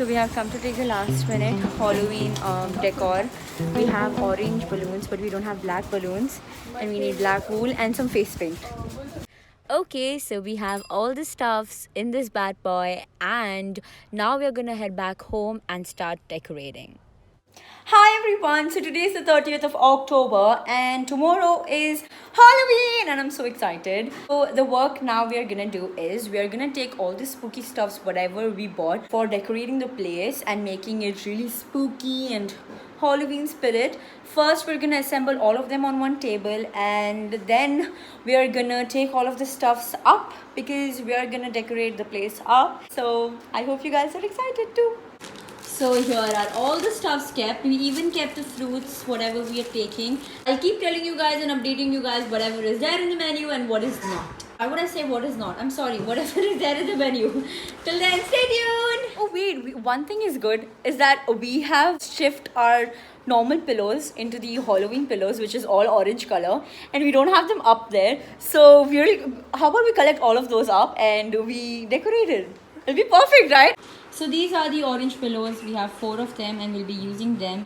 So we have come to take the last minute Halloween decor. We have orange balloons, but we don't have black balloons, and we need black wool and some face paint. Okay, so we have all the stuffs in this bad boy, and now we're gonna head back home and start decorating. Hi everyone, so today is the 30th of October and tomorrow is Halloween and I'm so excited. So the work now we are gonna do is we are gonna take all the spooky stuffs whatever we bought for decorating the place and making it really spooky and Halloween spirit. First we're gonna assemble all of them on one table and then we are gonna take all of the stuffs up because we are gonna decorate the place up. So I hope you guys are excited too. So here are all the stuffs kept. We even kept the fruits, whatever we are taking. I'll keep telling you guys and updating you guys whatever is there in the menu and what is not. Why would I say what is not? I'm sorry, whatever is there in the menu. Till then, stay tuned. Oh wait, one thing is good is that we have shifted our normal pillows into the Halloween pillows, which is all orange color, and we don't have them up there. So how about we collect all of those up and we decorate it? It'll be perfect, right? So these are the orange pillows. We have 4 of them and we'll be using them.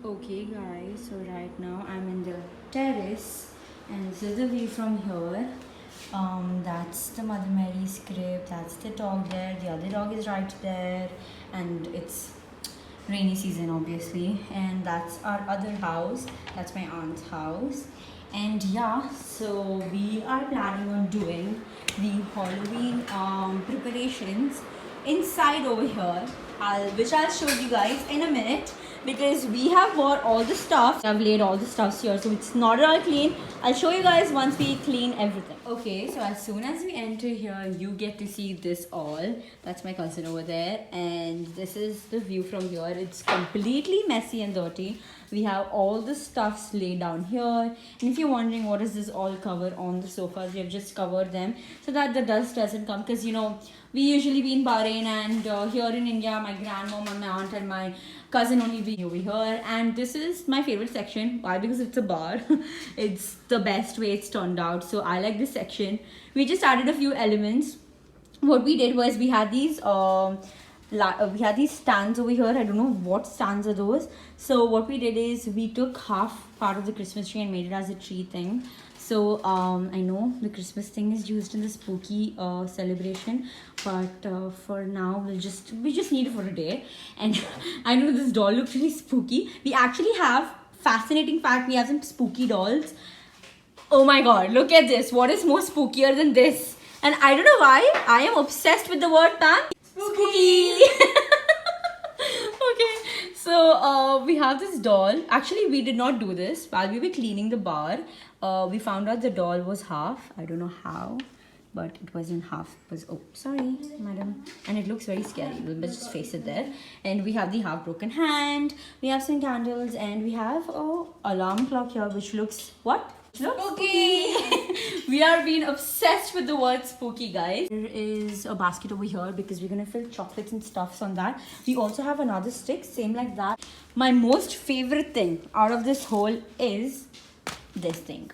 Okay guys, so right now I'm in the terrace and this is the view from here. That's the Mother Mary's crib, that's the dog there, the other dog is right there, and it's rainy season obviously, and that's our other house, that's my aunt's house. And yeah, so we are planning on doing the Halloween preparations inside over here, which I'll show you guys in a minute because we have bought all the stuff. I've laid all the stuffs here, so it's not at all clean. I'll show you guys once we clean everything. Okay, so as soon as we enter here, you get to see this all. That's my cousin over there, and this is the view from here. It's completely messy and dirty. We have all the stuffs laid down here, and if you're wondering what is this all cover on the sofas, we have just covered them so that the dust doesn't come, because you know we usually be in Bahrain and here in India my grandmom and my aunt and my cousin only be over here, and this is my favorite section. Why? Because it's a bar. It's the best way it's turned out, so I like this section. We just added a few elements. What we did was we had these stands over here. I don't know what stands are those. So what we did is we took half part of the Christmas tree and made it as a tree thing. So I know the Christmas thing is used in the spooky celebration, but for now we just need it for a day. And I know this doll looks really spooky. We actually have, fascinating fact, we have some spooky dolls. Oh my god, look at this. What is more spookier than this? And I don't know why I am obsessed with the word Pam. Spooky. Okay, so we have this doll. Actually, we did not do this. While we were cleaning the bar, we found out the doll was half. I don't know how, but it wasn't half. It was, oh, sorry, madam. And it looks very scary. Let's just face it there. And we have the half broken hand. We have some candles, and we have a alarm clock here, which looks what? Spooky. We are being obsessed with the word spooky, guys. There is a basket over here because we're gonna fill chocolates and stuffs on that. We also have another stick, same like that. My most favorite thing out of this whole is this thing.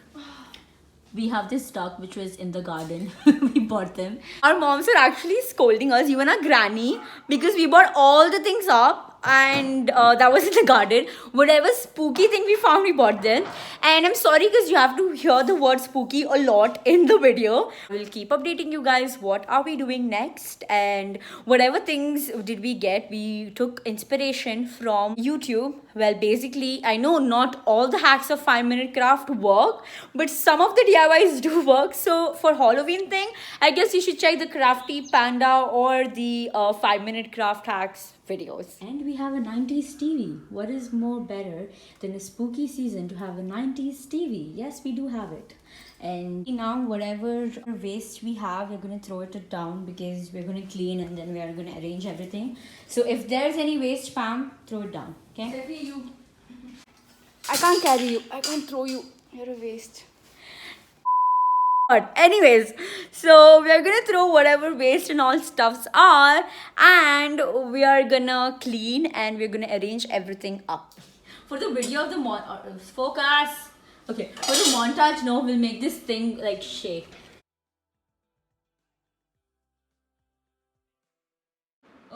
We have this duck which was in the garden. We bought them. Our moms are actually scolding us, even our granny, because we bought all the things up and that was in the garden. Whatever spooky thing we found, we bought them. And I'm sorry because you have to hear the word spooky a lot in the video. We'll keep updating you guys what are we doing next, and whatever things did we get, we took inspiration from YouTube. Well, basically, I know not all the hacks of 5-minute craft work, but some of the DIYs do work. So for Halloween thing, I guess you should check the Crafty Panda or the 5-minute craft hacks videos. And we have a 90s TV. What is more better than a spooky season to have a 90s TV? Yes, we do have it. And now whatever waste we have, we're going to throw it down because we're going to clean and then we are going to arrange everything. So if there's any waste, Pam, throw it down. Okay? Carry you. I can't carry you. I can't throw you. You're a waste. But anyways, so we are gonna throw whatever waste and all stuffs are, and we are gonna clean and we're gonna arrange everything up. For the video of the focus. Okay, for the montage, no, we'll make this thing like shake.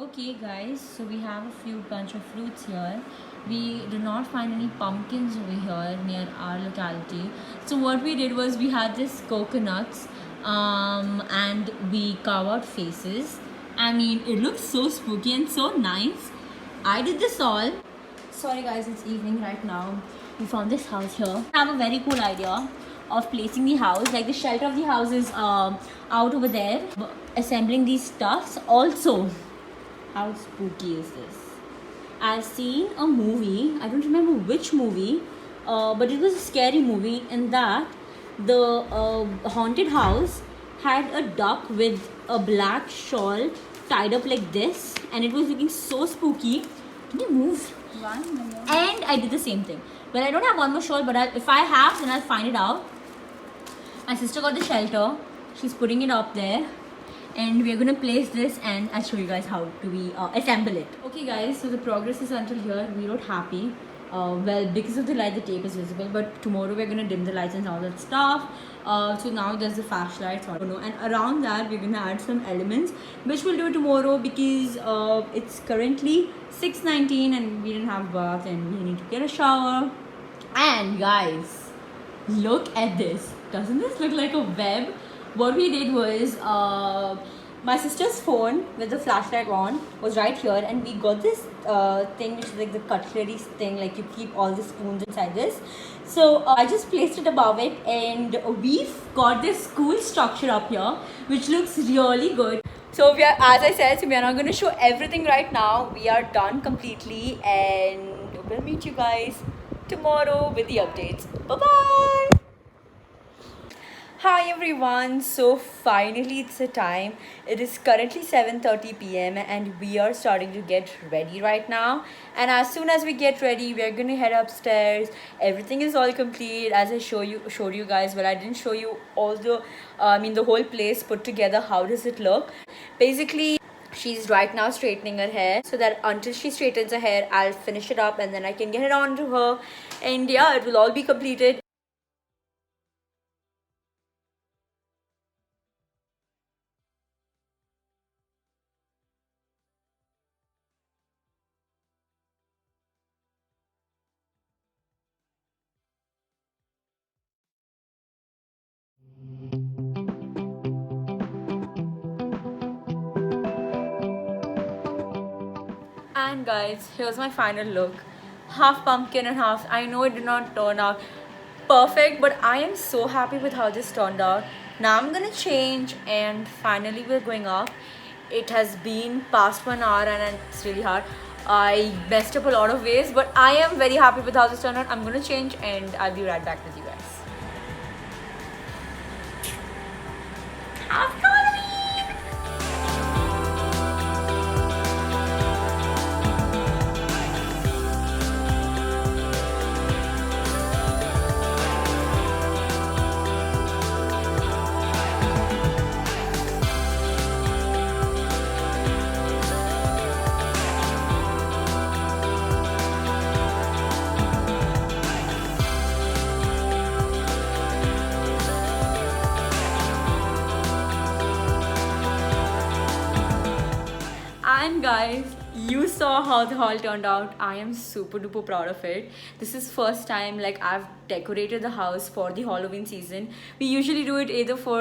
Okay guys, so we have a few bunch of fruits here. We did not find any pumpkins over here near our locality. So what we did was we had this coconuts and we carve out faces. I mean, it looks so spooky and so nice. I did this all. Sorry guys, it's evening right now. We found this house here. I have a very cool idea of placing the house. Like the shelter of the house is out over there. Assembling these stuffs also. How spooky is this? I've seen a movie, I don't remember which movie, but it was a scary movie. In that, the haunted house had a duck with a black shawl tied up like this, and it was looking so spooky. Can you move? And I did the same thing. Well, I don't have one more shawl, but if I have, then I'll find it out. My sister got the shelter. She's putting it up there. And we are going to place this and I'll show you guys how do we assemble it. Okay guys, so the progress is until here. We wrote happy. Well, because of the light, the tape is visible, but tomorrow we're going to dim the lights and all that stuff. So now there's the flashlights, I don't know, and around that we're going to add some elements, which we'll do tomorrow because it's currently 6:19 and we didn't have bath and we need to get a shower. And guys, look at this. Doesn't this look like a web? What we did was my sister's phone with the flashlight on was right here, and we got this thing which is like the cutlery thing, like you keep all the spoons inside this. So I just placed it above it, and we've got this cool structure up here which looks really good. So we are, as I said, so we are not going to show everything right now. We are done completely, and we'll meet you guys tomorrow with the updates. Bye bye. Hi everyone, so finally it's the time. It is currently 7:30 p.m. and we are starting to get ready right now. And as soon as we get ready, we are gonna head upstairs. Everything is all complete as I showed you guys. Well, I didn't show you all the the whole place put together. How does it look? Basically, she's right now straightening her hair, so that until she straightens her hair, I'll finish it up and then I can get it on to her. And yeah, it will all be completed. And guys, here's my final look. Half pumpkin and half. I know it did not turn out perfect, but I am so happy with how this turned out. Now I'm gonna change and finally we're going up. It has been past 1 hour and it's really hard. I messed up a lot of ways, but I am very happy with how this turned out. I'm gonna change and I'll be right back with you guys. Happy Halloween! And guys, you saw how the haul turned out. I am super duper proud of it. This is first time like I've decorated the house for the Halloween season. We usually do it either for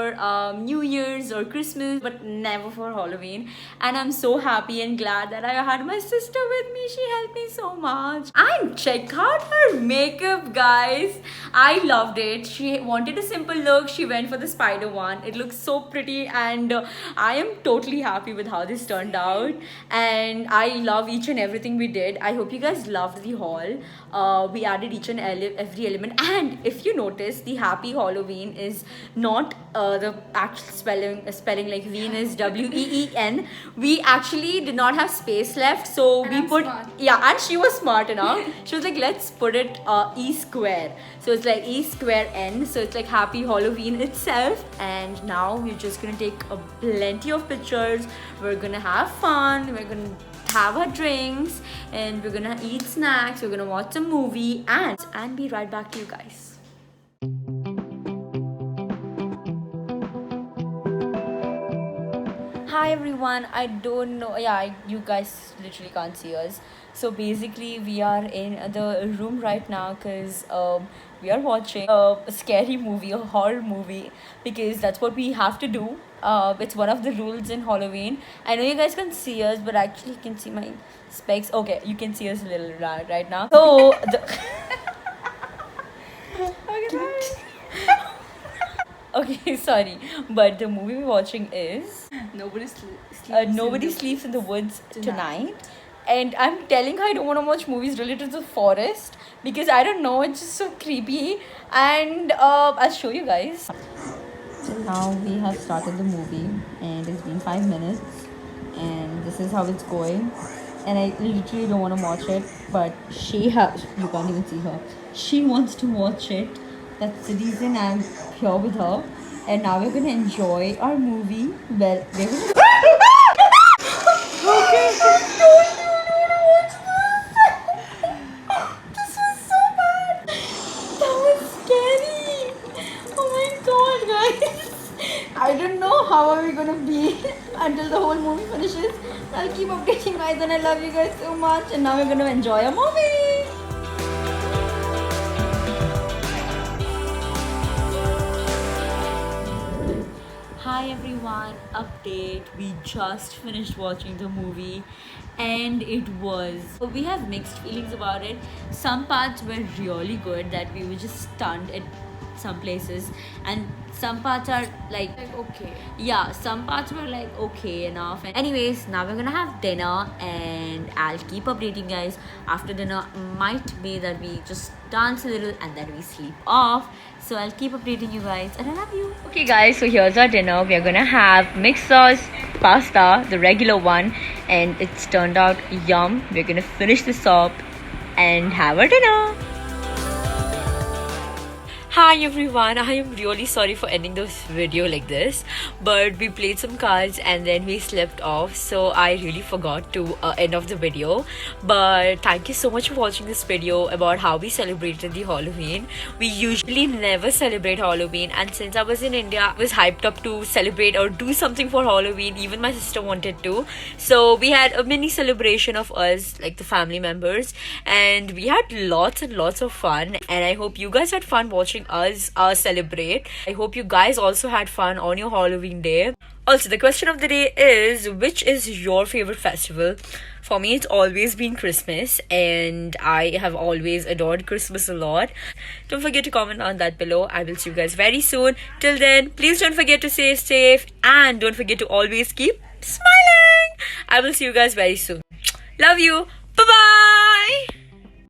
New Year's or Christmas, but never for Halloween. And I'm so happy and glad that I had my sister with me. She helped me so much. And check out her makeup, guys. I loved it. She wanted a simple look. She went for the spider one. It looks so pretty, and I am totally happy with how this turned out. And I love each and everything we did. I hope you guys loved the haul. We added each and every element. And if you notice, the Happy Halloween is not the actual spelling like Ween is WEEN. We actually did not have space left, so we put smart. Yeah, and she was smart enough. She was like, let's put it E square. So it's like E square N. So it's like Happy Halloween itself. And now we're just gonna take a plenty of pictures. We're gonna have fun. We're gonna have our drinks and we're gonna eat snacks, we're gonna watch a movie and be right back to you guys. Hi everyone. I don't know. Yeah, you guys literally can't see us. So basically, we are in the room right now because we are watching a scary movie, a horror movie, because that's what we have to do. It's one of the rules in Halloween. I know you guys can see us, but actually, you can see my specs. Okay, you can see us a little right now. So the. Okay, sorry, but the movie we're watching is Nobody Sleeps in the Woods Tonight. And I'm telling her I don't want to watch movies related to the forest because I don't know, it's just so creepy. And I'll show you guys. So now we have started the movie, and it's been 5 minutes, and this is how it's going. And I literally don't want to watch it, but she has. You can't even see her. She wants to watch it. That's the reason I'm here with her. And now we're gonna enjoy our movie. Well, we're gonna. Okay, this was so bad. That was scary. Oh my god, guys. I don't know how are we gonna be until the whole movie finishes. I'll keep updating you guys, and I love you guys so much. And now we're gonna enjoy a movie. Hi everyone, update. We just finished watching the movie and it was. We have mixed feelings about it. Some parts were really good that we were just stunned at some places, and some parts are like okay. yeah, some parts were like okay enough. And anyways, now we're gonna have dinner and I'll keep updating guys. After dinner might be that we just dance a little and then we sleep off. So I'll keep updating you guys and I love you. Okay guys, so here's our dinner. We're gonna have mixed sauce pasta, the regular one, and it's turned out yum. We're gonna finish this up and have our dinner. Hi everyone, I am really sorry for ending this video like this, but we played some cards and then we slept off, so I really forgot to end off the video. But thank you so much for watching this video about how we celebrated the Halloween. We usually never celebrate Halloween, and since I was in India, I was hyped up to celebrate or do something for Halloween. Even my sister wanted to, so we had a mini celebration of us, like the family members, and we had lots and lots of fun. And I hope you guys had fun watching us celebrate. I hope you guys also had fun on your Halloween day. Also, the question of the day is, which is your favorite festival? For me, it's always been Christmas, and I have always adored Christmas a lot. Don't forget to comment on that below. I will see you guys very soon. Till then, please don't forget to stay safe and don't forget to always keep smiling. I will see you guys very soon. Love you. Bye bye.